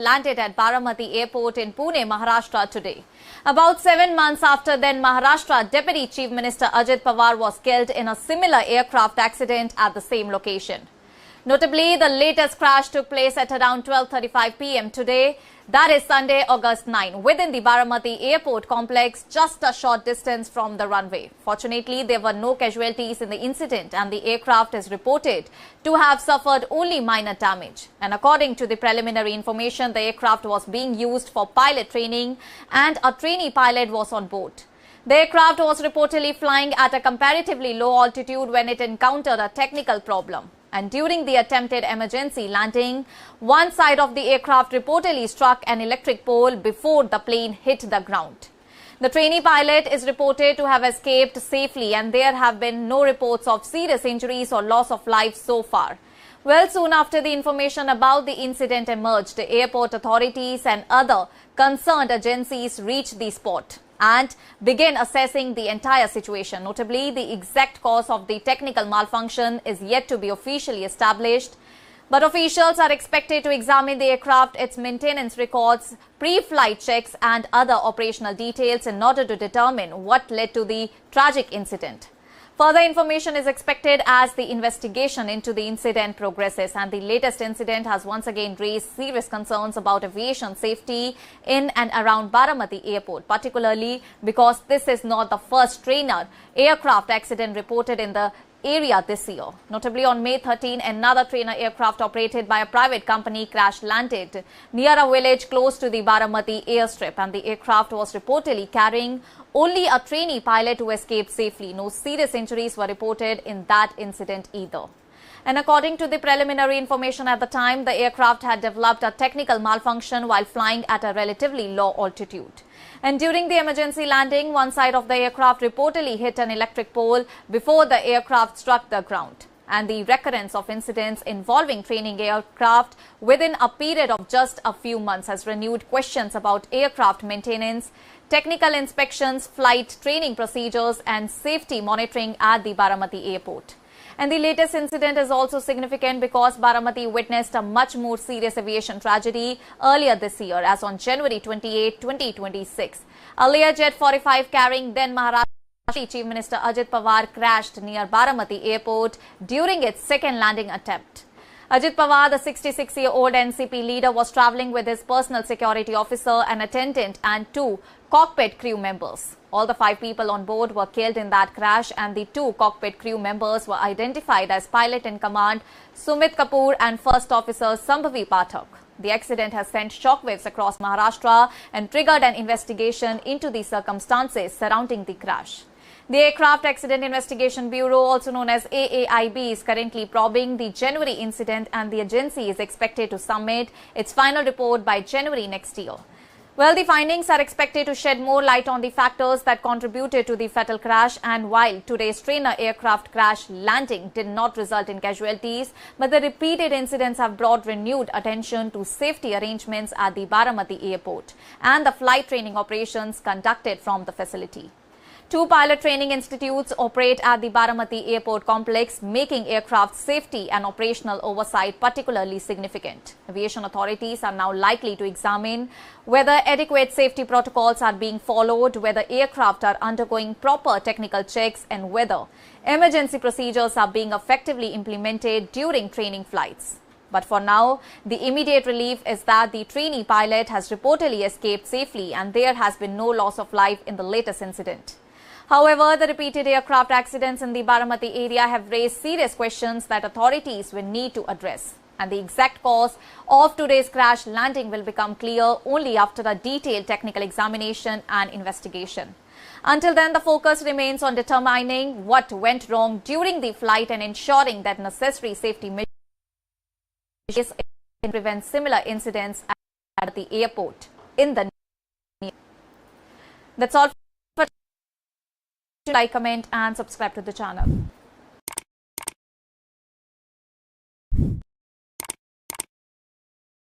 landed at Baramati Airport in Pune, Maharashtra today. About 7 months after then, Maharashtra Deputy Chief Minister Ajit Pawar was killed in a similar aircraft accident at the same location. Notably, the latest crash took place at around 12:35 p.m. today, that is Sunday, August 9, within the Baramati Airport complex, just a short distance from the runway. Fortunately, there were no casualties in the incident and the aircraft is reported to have suffered only minor damage. And according to the preliminary information, the aircraft was being used for pilot training and a trainee pilot was on board. The aircraft was reportedly flying at a comparatively low altitude when it encountered a technical problem. And during the attempted emergency landing, one side of the aircraft reportedly struck an electric pole before the plane hit the ground. The trainee pilot is reported to have escaped safely and there have been no reports of serious injuries or loss of life so far. Well, soon after the information about the incident emerged, the airport authorities and other concerned agencies reached the spot and begin assessing the entire situation. Notably, the exact cause of the technical malfunction is yet to be officially established, but officials are expected to examine the aircraft, its maintenance records, pre-flight checks and other operational details in order to determine what led to the tragic incident. Further information is expected as the investigation into the incident progresses, and the latest incident has once again raised serious concerns about aviation safety in and around Baramati Airport, particularly because this is not the first trainer aircraft accident reported in the area this year. Notably, on May 13, another trainer aircraft operated by a private company crash-landed near a village close to the Baramati airstrip, and the aircraft was reportedly carrying only a trainee pilot who escaped safely. No serious injuries were reported in that incident either. And according to the preliminary information at the time, the aircraft had developed a technical malfunction while flying at a relatively low altitude. And during the emergency landing, one side of the aircraft reportedly hit an electric pole before the aircraft struck the ground. And the recurrence of incidents involving training aircraft within a period of just a few months has renewed questions about aircraft maintenance, technical inspections, flight training procedures and safety monitoring at the Baramati Airport. And the latest incident is also significant because Baramati witnessed a much more serious aviation tragedy earlier this year, as on January 28, 2026. A Learjet 45 carrying then Maharashtra Chief Minister Ajit Pawar crashed near Baramati Airport during its second landing attempt. Ajit Pawar, the 66-year-old NCP leader, was travelling with his personal security officer, an attendant and 2 cockpit crew members. All the 5 people on board were killed in that crash, and the 2 cockpit crew members were identified as pilot in command Sumit Kapoor and First Officer Sambhavi Pathak. The accident has sent shockwaves across Maharashtra and triggered an investigation into the circumstances surrounding the crash. The Aircraft Accident Investigation Bureau, also known as AAIB, is currently probing the January incident, and the agency is expected to submit its final report by January next year. Well, the findings are expected to shed more light on the factors that contributed to the fatal crash, and while today's trainer aircraft crash landing did not result in casualties, but the repeated incidents have brought renewed attention to safety arrangements at the Baramati Airport and the flight training operations conducted from the facility. 2 pilot training institutes operate at the Baramati Airport complex, making aircraft safety and operational oversight particularly significant. Aviation authorities are now likely to examine whether adequate safety protocols are being followed, whether aircraft are undergoing proper technical checks, and whether emergency procedures are being effectively implemented during training flights. But for now, the immediate relief is that the trainee pilot has reportedly escaped safely and there has been no loss of life in the latest incident. However, the repeated aircraft accidents in the Baramati area have raised serious questions that authorities will need to address. And the exact cause of today's crash landing will become clear only after a detailed technical examination and investigation. Until then, the focus remains on determining what went wrong during the flight and ensuring that necessary safety measures can prevent similar incidents at the airport in the near. That's all. Like, comment and subscribe to the channel.